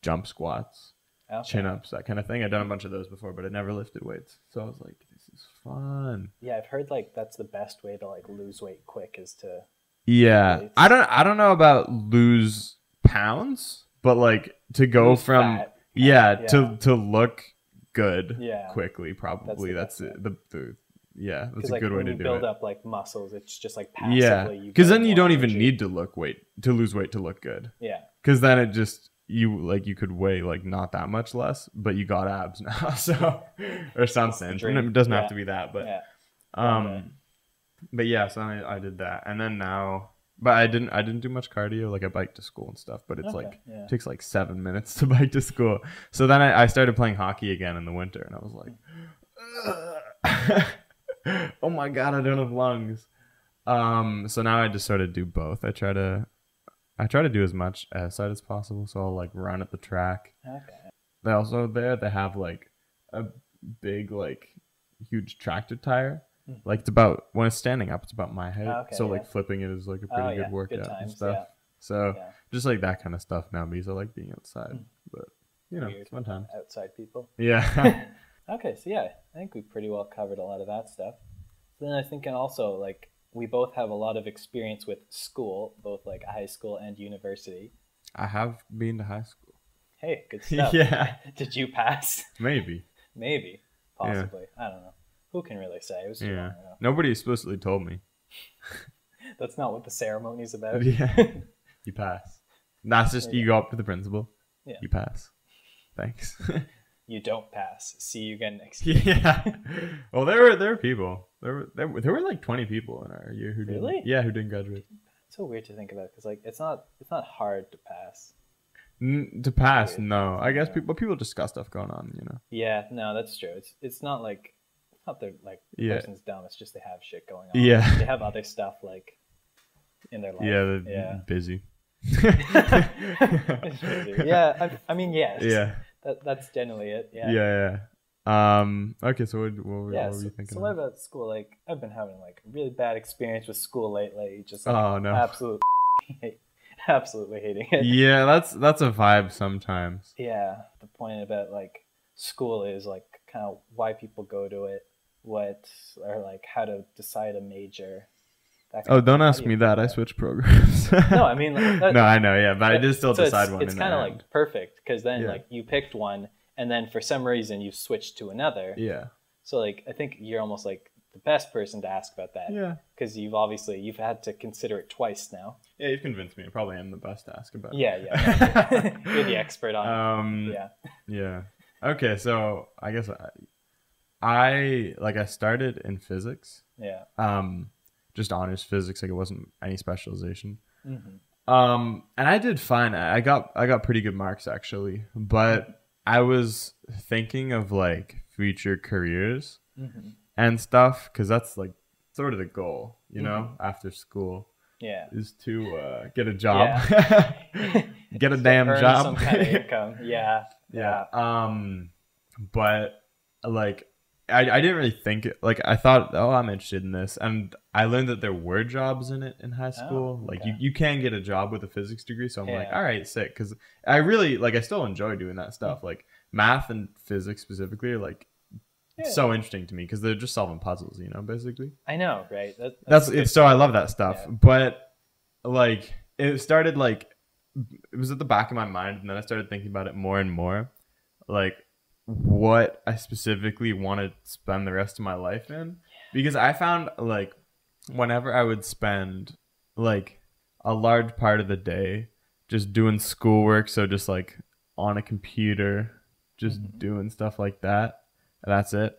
jump squats, chin-ups, that kind of thing. I'd done a bunch of those before, but I never lifted weights. So I was like, this is fun. Yeah, I've heard like that's the best way to like lose weight quick is to I don't know about lose pounds, but like to go lose from fat. To look good quickly, probably that's the that's a good way to do it. Build up like muscles, it's just like passively because then you don't even need to lose weight to look good. Yeah, because then it just you could weigh like not that much less, but you got abs now, so or something. It doesn't have to be that, but but yeah, so I did that, and then now, but I didn't do much cardio. Like I biked to school and stuff, but it's it takes like 7 minutes to bike to school. So then I started playing hockey again in the winter, and I was like, oh my god, I don't have lungs. So now I just sort of do both. I try to do as much outside as possible. So I'll like run at the track. Okay. They have like a big like huge tractor tire. Like it's about, when it's standing up, it's about my height. Okay, so like flipping it is like a pretty good workout and stuff. So just like that kind of stuff now because I like being outside. But it's fun time. Outside people. Yeah. Okay, so I think we pretty well covered a lot of that stuff. So then I was thinking also like we both have a lot of experience with school, both like high school and university. I have been to high school. Hey, good stuff. Yeah. Did you pass? Maybe. Possibly. I don't know. Who can really say? It was too long ago. Nobody explicitly told me. That's not what the ceremony's about. Yeah. You pass. That's just, you go up to the principal. Yeah. You pass. Thanks. You don't pass. See you again next year. Yeah. Well, there were people. There were like 20 people in our year who didn't graduate. It's so weird to think about because like it's not hard to pass. To pass, no. I guess people just got stuff going on, Yeah, no, that's true. It's not like not they're like the person's dumb. It's just they have shit going on. Yeah. They have other stuff like in their life. Yeah, they're busy. Yeah, I mean, yes. Yeah. That's generally it. Yeah. Yeah. Okay, so what were you thinking? So what about school? Like, I've been having like a really bad experience with school lately. Just like, oh no, absolutely hating it. Yeah, that's a vibe sometimes. Yeah, the point about like school is like kind of why people go to it, what or like how to decide a major. Oh, don't ask me that. I switch programs. No, I mean, no, I know, yeah, but I did still decide one. It's kind of like perfect because then like you picked one, and then for some reason you switched to another. Yeah. So like I think you're almost like the best person to ask about that. Yeah. Because you've had to consider it twice now. Yeah, you've convinced me. I probably am the best to ask about. Yeah. You're the expert on it. Yeah. Yeah. Okay, so I guess I started in physics. Yeah. Just honors physics, like it wasn't any specialization. Mm-hmm. And I did fine. I got pretty good marks actually, but I was thinking of like future careers and stuff because that's like sort of the goal, you know, after school. Yeah, is to get a job, get a so damn job, some kind of income. Yeah. But like. I didn't really think it, like I thought, oh, I'm interested in this, and I learned that there were jobs in it in high school. Like you can get a job with a physics degree, so I'm like, all right, sick, because I really like I still enjoy doing that stuff. Like math and physics specifically are like so interesting to me because they're just solving puzzles, you know, basically. I know, right? That's it. So I love that stuff, but like it started like it was at the back of my mind, and then I started thinking about it more and more, like what I specifically want to spend the rest of my life in, because I found like whenever I would spend like a large part of the day just doing schoolwork, so just like on a computer just doing stuff like that, that's it,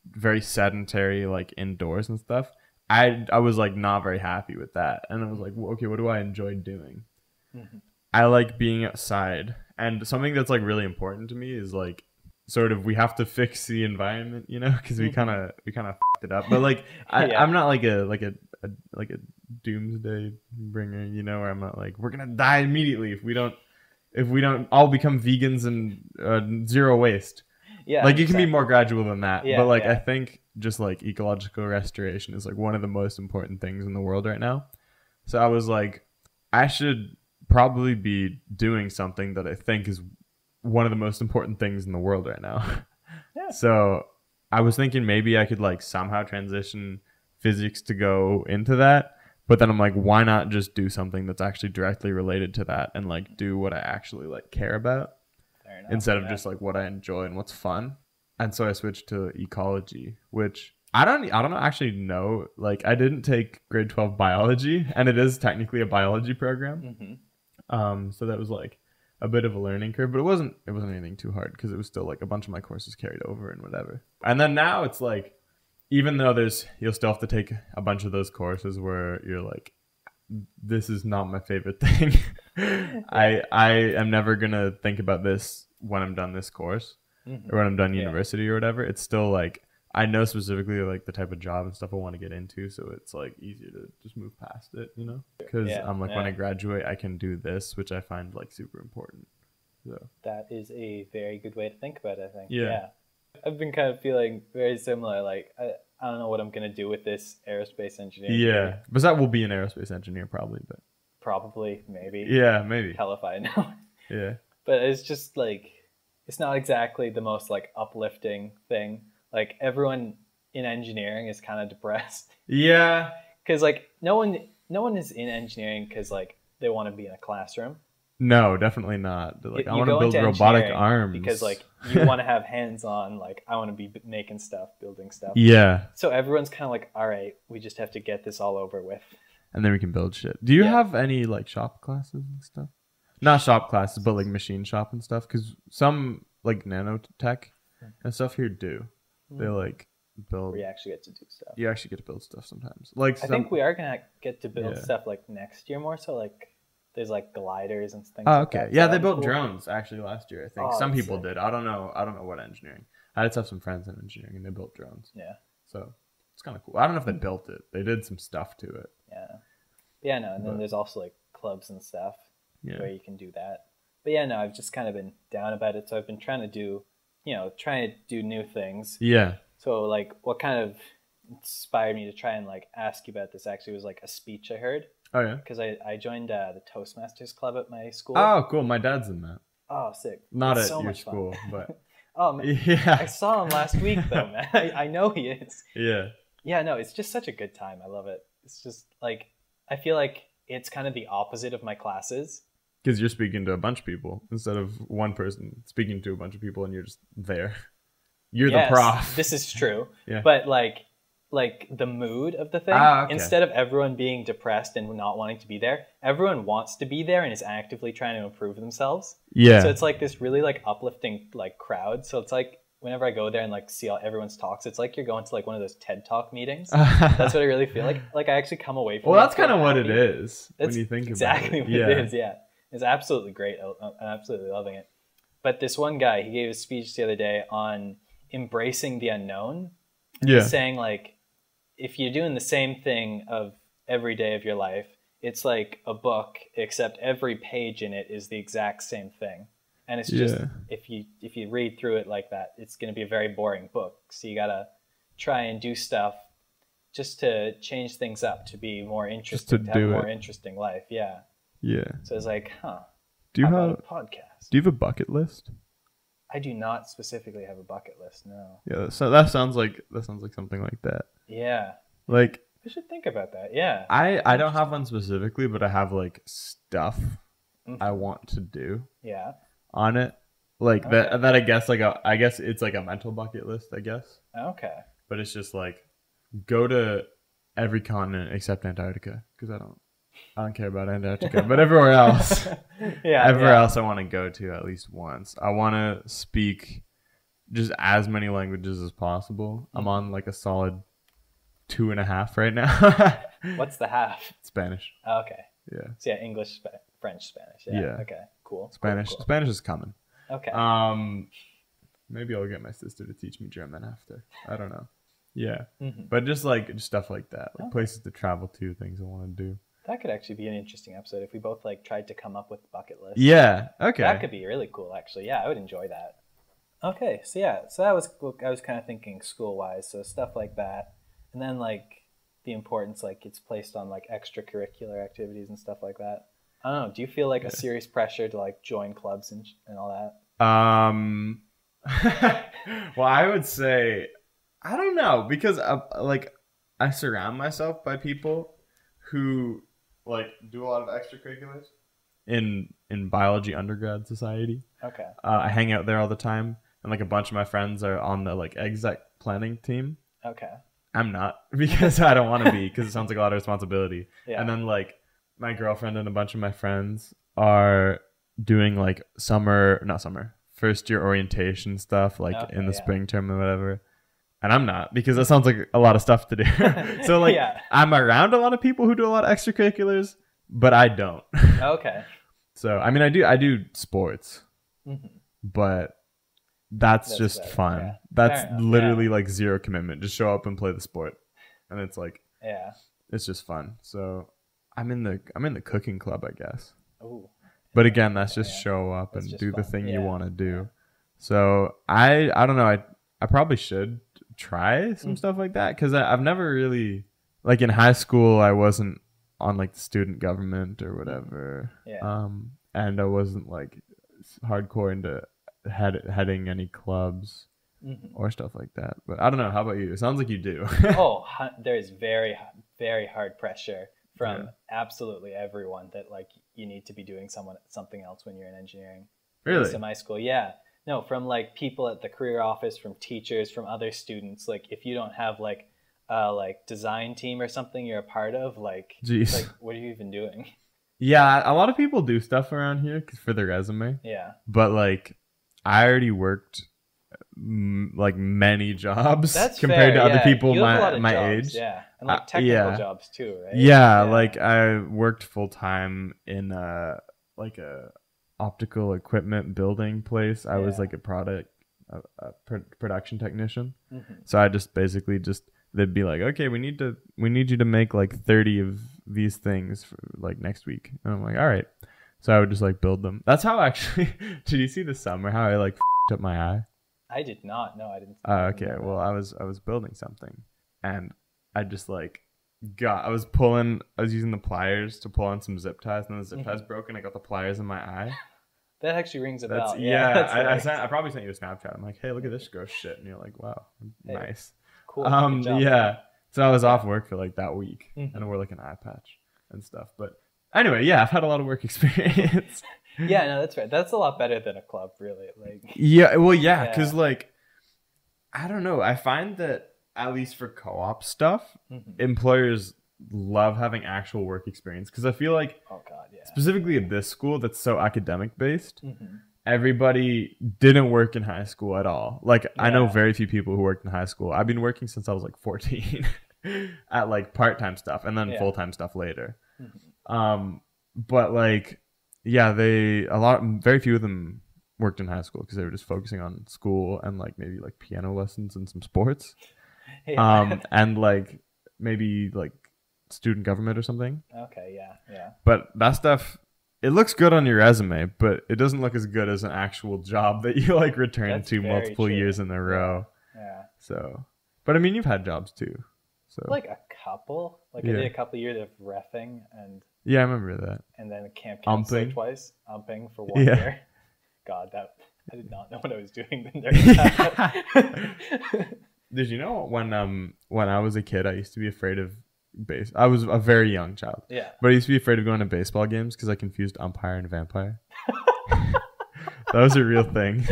very sedentary, like indoors and stuff, I was like not very happy with that, and I was like, well, okay, what do I enjoy doing? I like being outside, and something that's like really important to me is like sort of we have to fix the environment, you know, because we kind of fucked it up. But like I'm not like a doomsday bringer, you know, where I'm not like we're gonna die immediately if we don't all become vegans and zero waste. Yeah, like it can be more gradual than that. Yeah, but like I think just like ecological restoration is like one of the most important things in the world right now. So I was like, I should probably be doing something that I think is one of the most important things in the world right now. So I was thinking maybe I could like somehow transition physics to go into that, but then I'm like, why not just do something that's actually directly related to that and like do what I actually like care about instead of just like what I enjoy and what's fun. And so I switched to ecology, which I don't actually know, like I didn't take grade 12 biology, and it is technically a biology program. So that was like a bit of a learning curve, but it wasn't anything too hard because it was still like a bunch of my courses carried over and whatever. And then now it's like, even though you'll still have to take a bunch of those courses where you're like, this is not my favorite thing. I am never gonna think about this when I'm done this course or when I'm done university or whatever. It's still like I know specifically like the type of job and stuff I want to get into, so it's like easier to just move past it, you know, because I'm like when I graduate I can do this, which I find like super important. So that is a very good way to think about it, I think. I've been kind of feeling very similar, like I don't know what I'm gonna do with this aerospace engineering. But that will be an aerospace engineer probably, but maybe maybe hell if I know. But it's just like it's not exactly the most like uplifting thing. Like everyone in engineering is kind of depressed. Yeah. Because like no one is in engineering because like they want to be in a classroom. No, definitely not. Like I want to build robotic arms because like you want to have hands on. Like I want to be making stuff, building stuff. Yeah. So everyone's kind of like, all right, we just have to get this all over with, and then we can build shit. Do you have any like shop classes and stuff? Not shop classes, but like machine shop and stuff. Because some like nanotech and stuff here do. They like build. We actually get to do stuff. You actually get to build stuff sometimes. Like I think we are gonna get to build stuff like next year more. So like there's like gliders and things. Oh, okay. Like that. Yeah, they built drones actually last year. I think some people did. I don't know what engineering. I just have some friends in engineering, and they built drones. Yeah. So it's kind of cool. I don't know if they built it. They did some stuff to it. Yeah. Yeah, no, and then there's also like clubs and stuff where you can do that. But yeah, no, I've just kind of been down about it. So I've been trying to do new things. Yeah. So like what kind of inspired me to try and like ask you about this actually was like a speech I heard. Oh yeah. Because I joined the Toastmasters club at my school. Oh, cool. My dad's in that. Oh, sick. Not at your school, but oh man, yeah. I saw him last week though, man. I know he is. Yeah. Yeah, no, it's just such a good time. I love it. It's just like I feel like it's kind of the opposite of my classes. Because you're speaking to a bunch of people instead of one person speaking to a bunch of people, and you're just there. You're the prof. This is true. Yeah. But like the mood of the thing, okay. Instead of everyone being depressed and not wanting to be there, everyone wants to be there and is actively trying to improve themselves. Yeah. So it's like this really like uplifting like crowd. So it's like whenever I go there and like see all everyone's talks, it's like you're going to like one of those TED Talk meetings. That's what I really feel like. Like I actually come away from. Well, that's kind of what it is when you think exactly about it. What it is. Yeah, it's absolutely great. I'm absolutely loving it. But this one guy, he gave a speech the other day on embracing the unknown. Yeah. He's saying like, if you're doing the same thing of every day of your life, it's like a book, except every page in it is the exact same thing. And it's just, if you read through it like that, it's going to be a very boring book. So you got to try and do stuff just to change things up, to be more interesting, to have a more interesting life. Yeah. Yeah. So it's like, do you have a podcast? Do you have a bucket list? I do not specifically have a bucket list, no. Yeah, so that sounds like something like that. Yeah. Like I should think about that. Yeah. I don't have one specifically, but I have like stuff I want to do. Yeah. On it. Like that I guess it's like a mental bucket list, I guess. Okay. But it's just like go to every continent except Antarctica, because I don't care about Antarctica, but everywhere else. Everywhere else I want to go to at least once. I want to speak just as many languages as possible. I'm on like a solid 2.5 right now. What's the half? Spanish. Oh, okay. Yeah. So yeah, English, French, Spanish. Yeah. Okay. Cool. Spanish. Cool. Spanish is coming. Okay. Maybe I'll get my sister to teach me German after. I don't know. Yeah. Mm-hmm. But just stuff like that, like places to travel to, things I want to do. That could actually be an interesting episode if we both like tried to come up with bucket lists. Yeah. Okay. That could be really cool, actually. Yeah, I would enjoy that. Okay. So yeah. So that was I was kind of thinking school wise. So stuff like that, and then like the importance, like it's placed on like extracurricular activities and stuff like that. I don't know. Do you feel like a serious pressure to like join clubs and all that? Well, I would say I don't know, because I surround myself by people who like do a lot of extracurriculars in biology undergrad society. Okay. I hang out there all the time, and like a bunch of my friends are on the like exec planning team. Okay. I'm not, because I don't want to be, because it sounds like a lot of responsibility. Yeah. And then like my girlfriend and a bunch of my friends are doing like first year orientation stuff, like in the spring term or whatever. And I'm not, because that sounds like a lot of stuff to do. So like I'm around a lot of people who do a lot of extracurriculars, but I don't. Okay. So I mean I do sports, but that's just better. Fun. Yeah. That's literally like zero commitment. Just show up and play the sport, and it's like it's just fun. So I'm in the cooking club, I guess. Ooh. But again, that's just show up and do the thing you want to do. So I don't know. I probably should try some stuff like that, because I've never really, like in high school, I wasn't on like the student government or whatever. Yeah. And I wasn't like hardcore into heading any clubs or stuff like that. But I don't know. How about you? It sounds like you do. Oh, there's very, very hard pressure from absolutely everyone that like you need to be doing something else when you're in engineering. Really? In my school, yeah. No, from like people at the career office, from teachers, from other students. Like if you don't have like design team or something you're a part of, like, like what are you even doing? Yeah, a lot of people do stuff around here for their resume. Yeah. But like I already worked like many jobs compared to other people my age. Yeah. And like technical jobs too, right? Yeah, like I worked full time in like a optical equipment building place. I was like a product production technician. So I just basically they'd be like, okay, we need you to make like 30 of these things for like next week. And I'm like, all right. So I would just like build them. That's how actually, did you see the summer, how I like f***ed up my eye? I did not. No, I didn't. Okay. Well, I was building something and I just like I was using the pliers to pull on some zip ties and then the zip ties broke and I got the pliers in my eye. That actually rings a bell. I probably sent you a Snapchat. I'm like, hey, look at this gross shit. And you're like, wow, nice. Cool. Good job, yeah. So I was off work for like that week and I wore like an eye patch and stuff. But anyway, yeah, I've had a lot of work experience. Yeah, no, that's right. That's a lot better than a club, really. Like. Yeah, well, yeah, because like, I don't know. I find that at least for co-op stuff, employers love having actual work experience because I feel like, specifically at this school that's so academic based, everybody didn't work in high school at all. Like I know very few people who worked in high school. I've been working since I was like 14 at like part-time stuff and then full-time stuff later. But like, yeah, very few of them worked in high school because they were just focusing on school and like maybe like piano lessons and some sports. And like maybe like student government or something. Okay, yeah. But that stuff, it looks good on your resume, but it doesn't look as good as an actual job that you like return to multiple years in a row. Yeah. So, but I mean, you've had jobs too. So like a couple. Like I did a couple of years of reffing and. Yeah, I remember that. And then a camp counselor twice, umping for 1 year. God, I did not know what I was doing during that. Did you know when I was a kid, I used to be afraid of I was a very young child. Yeah. But I used to be afraid of going to baseball games because I confused umpire and vampire. That was a real thing.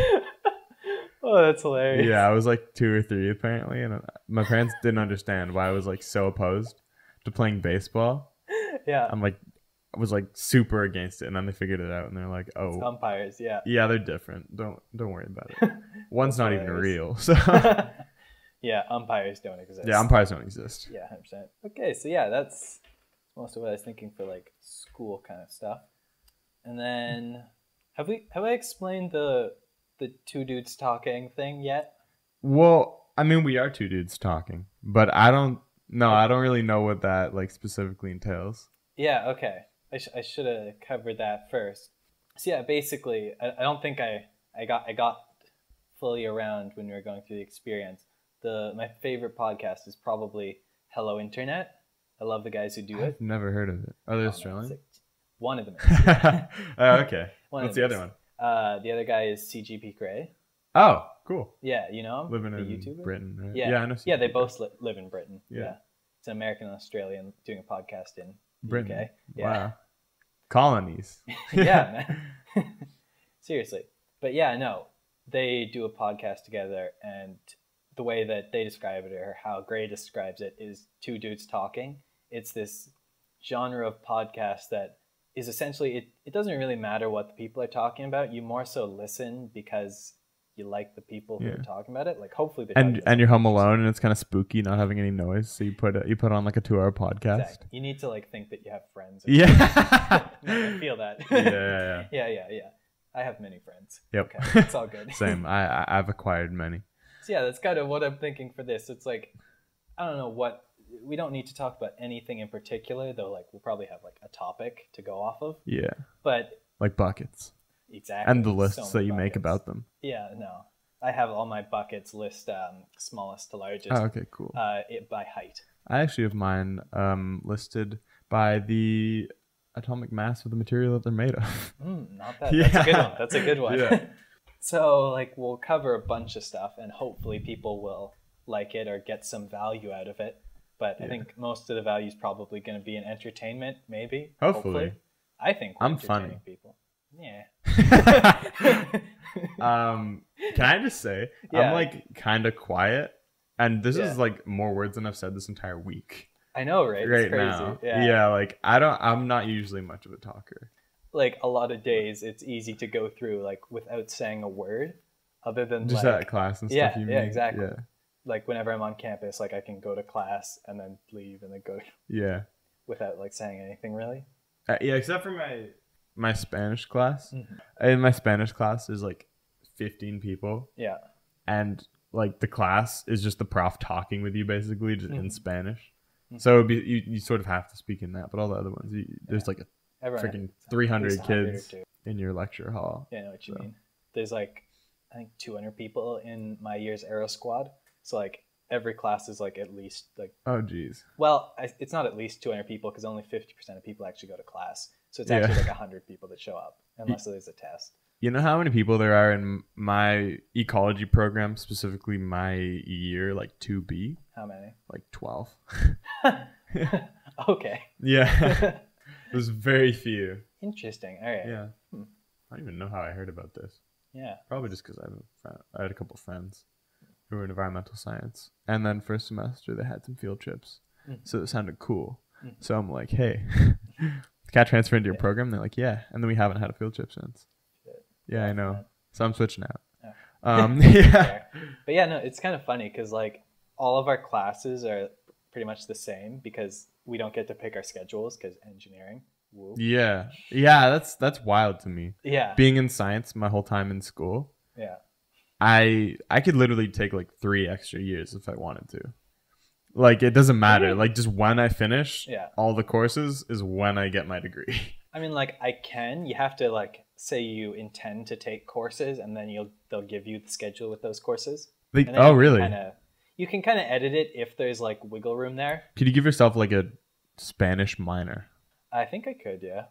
Oh, that's hilarious. Yeah, I was like 2 or 3 apparently, and my parents didn't understand why I was like so opposed to playing baseball. Yeah. I was like super against it, and then they figured it out, and they're like, "Oh, it's umpires, yeah, they're different. Don't worry about it. One's not even real." So, yeah, umpires don't exist. Yeah, umpires don't exist. Yeah, 100%. Okay, so yeah, that's most of what I was thinking for like school kind of stuff. And then, have I explained the 2 dudes talking thing yet? Well, I mean, we are 2 dudes talking, but I don't really know what that like specifically entails. Yeah, okay. I should have covered that first. So yeah, basically, I don't think I got fully around when we were going through the experience. My favorite podcast is probably Hello Internet. I love the guys who do it. I've never heard of it. Are they Australian? One of them is. Yeah. Okay. What's the other one? The other guy is CGP Grey. Oh, cool. Yeah, you know him? Living in YouTuber? Britain, right? Yeah, I know. Yeah, they both live in Britain. Yeah. It's an American and Australian doing a podcast in Britain. UK. Yeah. Wow. Colonies. Yeah, man. Seriously. But yeah, no, they do a podcast together, and the way that they describe it, or how Gray describes it, is 2 dudes talking. It's this genre of podcast that is essentially, it doesn't really matter what the people are talking about. You more so listen because you like the people who are talking about it. Like hopefully and you're home alone and it's kind of spooky not having any noise, so you put on like a 2-hour podcast. Exactly. You need to like think that you have friends. Yeah. I feel that. Yeah. I have many friends. Yep. Okay, it's all good. Same. I've acquired many. So yeah, that's kind of what I'm thinking for this. It's like, I don't know what, we don't need to talk about anything in particular, though. Like we'll probably have like a topic to go off of. Yeah. But like buckets. Exactly. And the lists that you make about them. Yeah, no. I have all my buckets list smallest to largest. Oh, okay, cool. By height. I actually have mine listed by the atomic mass of the material that they're made of. Not bad. Yeah. That's a good one. That's a good one. Yeah. So, like, we'll cover a bunch of stuff, and hopefully people will like it or get some value out of it. But I think most of the value is probably going to be in entertainment, maybe. Hopefully. I think I'm funny. People. Yeah. Can I just say, I'm like kind of quiet, and this is like more words than I've said this entire week. I know, right? Right now. Yeah, like I'm not usually much of a talker. Like a lot of days, it's easy to go through like without saying a word, other than just like, at class and stuff. Yeah, exactly. Yeah. Like whenever I'm on campus, like I can go to class and then leave and then go. Without like saying anything really. Yeah, except for my Spanish class. In my Spanish class, there's like 15 people. Yeah. and like the class is just the prof talking with you basically just in Spanish. So it'd be, you sort of have to speak in that, but all the other ones, there's like a freaking 300 kids in your lecture hall. Yeah, I know what you mean. There's like, I think 200 people in my year's Aero Squad. So like every class is like at least like... Oh, geez. Well, it's not at least 200 people because only 50% of people actually go to class. So it's actually like 100 people that show up unless there's a test. You know how many people there are in my ecology program, specifically my year, like 2B? How many? Like 12. Okay. Yeah. There's very few. Interesting. All right. Yeah. I don't even know how I heard about this. Yeah. Probably just because I had a couple of friends who were in environmental science. And then first semester, they had some field trips. So it sounded cool. So I'm like, hey, can I transfer into your program? They're like, yeah. And then we haven't had a field trip since. Yeah, I know. So I'm switching out. Yeah. But yeah, no, it's kind of funny because like all of our classes are pretty much the same because we don't get to pick our schedules because engineering. Whoa. Yeah, that's wild to me. Yeah. Being in science my whole time in school. Yeah. I could literally take like 3 extra years if I wanted to. Like it doesn't matter. Like just when I finish all the courses is when I get my degree. I mean, like you have to like say you intend to take courses and then they'll give you the schedule with those courses. Oh, really? You can kind of edit it if there's like wiggle room there. Could you give yourself like a Spanish minor? I think I could, yeah.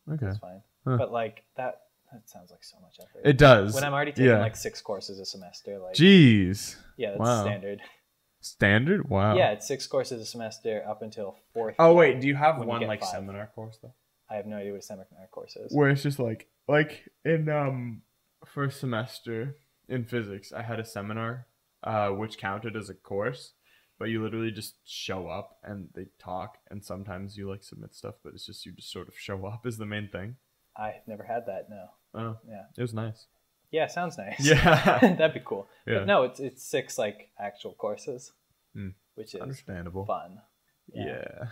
Okay. That's fine. But like that sounds like so much effort. It does. When I'm already taking like 6 courses a semester. Like, jeez. Yeah, that's standard. Standard? Wow. Yeah, it's 6 courses a semester up until 4th. Oh, wait. Do you have one like 5. Seminar course though? I have no idea what a seminar course is. Where it's just like in first semester in physics, I had a seminar which counted as a course, but you literally just show up and they talk, and sometimes you like submit stuff, but it's just you just sort of show up is the main thing. I've never had that. No. Oh yeah, it was nice. Yeah, sounds nice. Yeah, that'd be cool. Yeah. But no, it's 6 like actual courses, which is understandable. Fun. Yeah.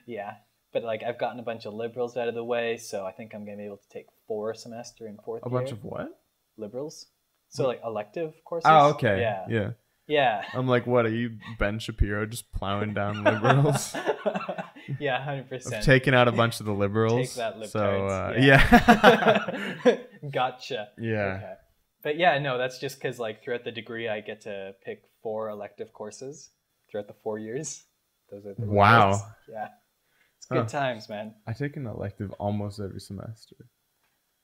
Yeah. But like I've gotten a bunch of liberals out of the way, so I think I'm gonna be able to take 4 a semester in 4th year. A bunch of what? Liberals. So like elective courses. Oh, okay. Yeah. Yeah. I'm like, what are you, Ben Shapiro, just plowing down liberals? Yeah, 100%. I've taken out a bunch of the liberals. Take that, libtards. So yeah. Gotcha. Yeah. Okay. But yeah, no, that's just because like throughout the degree I get to pick 4 elective courses throughout the 4 years. Those are the wow. Yeah. Good times, man. I take an elective almost every semester.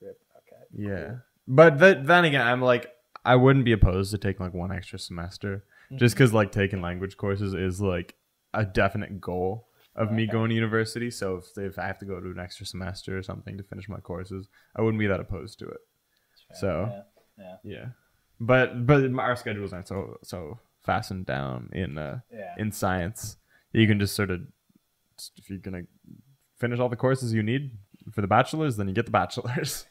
Rip. Okay. Yeah. Cool. But then again, I'm like, I wouldn't be opposed to taking like 1 extra semester just because like taking language courses is like a definite goal of me going to university. So if I have to go to an extra semester or something to finish my courses, I wouldn't be that opposed to it. So yeah. But our schedules aren't so fastened down in science. You can just sort of, if you're going to finish all the courses you need for the bachelor's, then you get the bachelor's.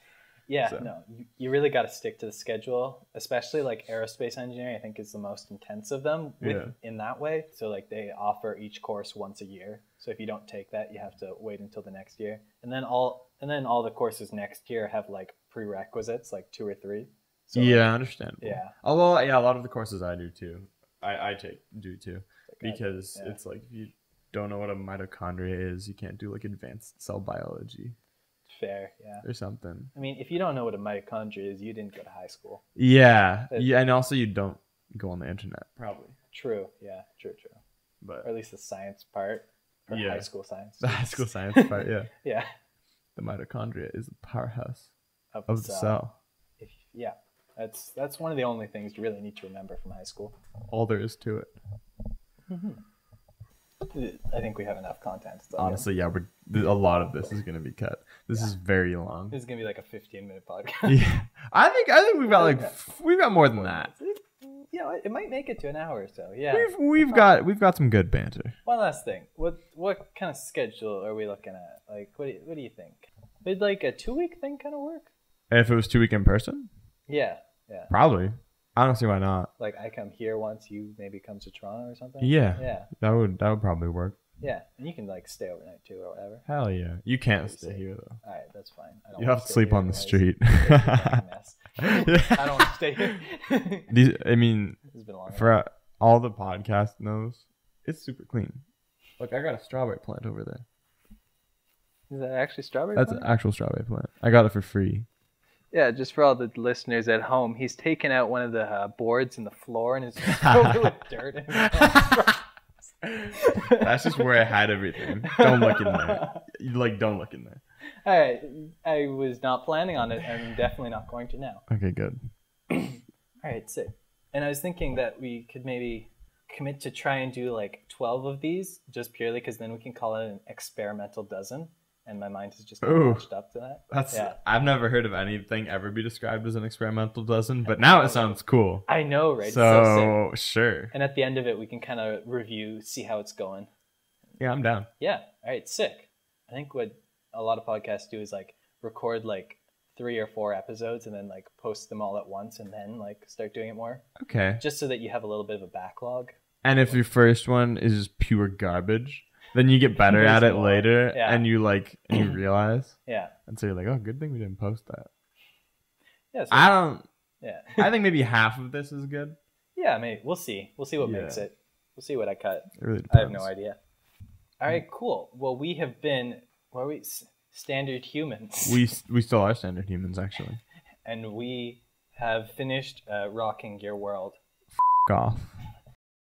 Yeah, so. No, you really got to stick to the schedule, especially like aerospace engineering, I think is the most intense of them in that way. So like they offer each course once a year. So if you don't take that, you have to wait until the next year. And then all the courses next year have like prerequisites, like 2 or 3. So, yeah, understandable. Yeah. Although, yeah, a lot of the courses I do too. I do too. Because it's like if you don't know what a mitochondria is, you can't do like advanced cell biology. Fair, yeah. Or something. I mean, if you don't know what a mitochondria is, you didn't go to high school. Yeah. And also you don't go on the internet, probably. True, yeah, true. But or at least the science part. Or high school science. The high school science part, yeah. Yeah. The mitochondria is the powerhouse of the cell. That's one of the only things you really need to remember from high school. All there is to it. Mm-hmm. I think we have enough content. Honestly, yeah, a lot of this is going to be cut. This is very long. This is going to be like a 15-minute podcast. Yeah, I think we've got more than that. Yeah, it might make it to an hour or so. Yeah, we've got some good banter. One last thing, what kind of schedule are we looking at? Like, what do you think? Would like a 2-week thing kind of work? If it was 2 week in person? Yeah. Probably. I don't see why not. Like I come here once, you maybe come to Toronto or something. Yeah. That would probably work. Yeah, and you can like stay overnight too or whatever. Hell yeah. You can't stay here though. All right, that's fine. You have to sleep on the street. I don't want to stay here. I mean, for all the podcast knows, it's super clean. Look, I got a strawberry plant over there. Is that actually strawberry That's plant? an actual strawberry plant. I got it for free. Yeah, just for all the listeners at home, he's taken out one of the boards in the floor and is filled it with dirt. That's just where I had everything. Don't look in there. Don't look in there. All right, I was not planning on it. I'm definitely not going to now. Okay, good. All right, sick. And I was thinking that we could maybe commit to try and do like 12 of these, just purely because then we can call it an experimental dozen. And my mind has just matched up to that. I've never heard of anything ever be described as an experimental dozen, but now it sounds cool. I know, right? So sure. And at the end of it, we can kind of review, see how it's going. Yeah, I'm down. Yeah. All right, sick. I think what a lot of podcasts do is like record like 3 or 4 episodes and then like post them all at once and then like start doing it more. Okay. Just so that you have a little bit of a backlog. And if your first one is just pure garbage, then you get better at it later, and you realize. Yeah. And so you're like, oh, good thing we didn't post that. Yeah. So I think maybe half of this is good. Yeah, maybe. We'll see. We'll see what makes it. We'll see what I cut. It really depends. I have no idea. All right, cool. Well, we have been, standard humans. We still are standard humans, actually. And we have finished rocking your world. F*** off.